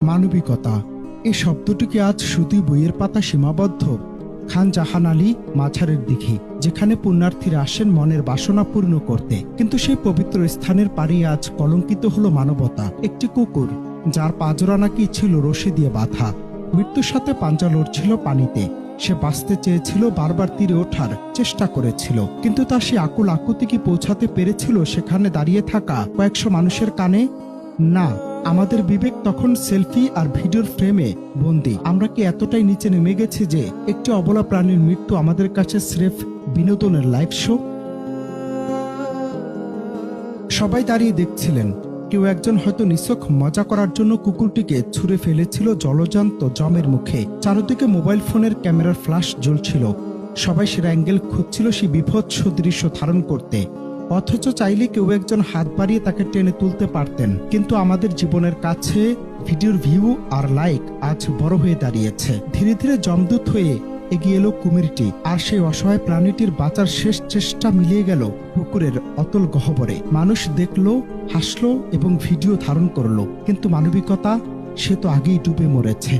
মানবিকতা এই শব্দটিকে আজ শুধুই বইয়ের পাতা সীমাবদ্ধ? খান জাহান আলী মাঝারের দিঘি, যেখানে পুণ্যার্থীরা আসেন মনের বাসনা পূর্ণ করতে, কিন্তু সেই পবিত্র স্থানের পাড়ে আজ কলঙ্কিত হলো মানবতা। একটি কুকুর, যার পাজরা নাকি ছিল রশি দিয়ে বাঁধা, মৃত্যুর সাথে পাঞ্জা লড়ছিল পানিতে। সে বাঁচতে চেয়েছিল, বারবার তীরে ওঠার চেষ্টা করেছিল, কিন্তু তার সে আকুল আকুতি কি পৌঁছাতে পেরেছিল সেখানে দাঁড়িয়ে থাকা কয়েকশো মানুষের কানে? না, আমাদের বিবেক তখন সেলফি আর ভিডিওর ফ্রেমে বন্দী। আমরা কি এতটাই নিচে নেমে গেছি যে একটি অবলা প্রাণীর মৃত্যু আমাদের কাছে স্রেফ বিনোদনের লাইভ শো? সবাই দাঁড়িয়ে দেখছিলেন। কেউ একজন হয়তো নিছক মজা করার জন্য কুকুরটিকে ছুঁড়ে ফেলেছিল জলজান্ত জমের মুখে। চারদিকে মোবাইল ফোনের ক্যামেরার ফ্ল্যাশ জ্বলছিল। সবাই সেরা অ্যাঙ্গেল খুঁজছিল সেই বিভৎস দৃশ্য ধারণ করতে, অথচ চাইলে কেউ একজন হাত বাড়িয়ে তাকে টেনে তুলতে পারতেন। কিন্তু আমাদের জীবনের কাছে ভিডিওর ভিউ আর লাইক আজ বড় হয়ে দাঁড়িয়েছে। ধীরে ধীরে জমদূত হয়ে এগিয়ে এলো কুমিরটি, আর সেই অসহায় প্রাণীটির বাঁচার শেষ চেষ্টা মিলিয়ে গেল পুকুরের অতল গহ্বরে। মানুষ দেখলো, হাসলো এবং ভিডিও ধারণ করলো, কিন্তু মানবিকতা সে তো আগেই ডুবে মরেছে।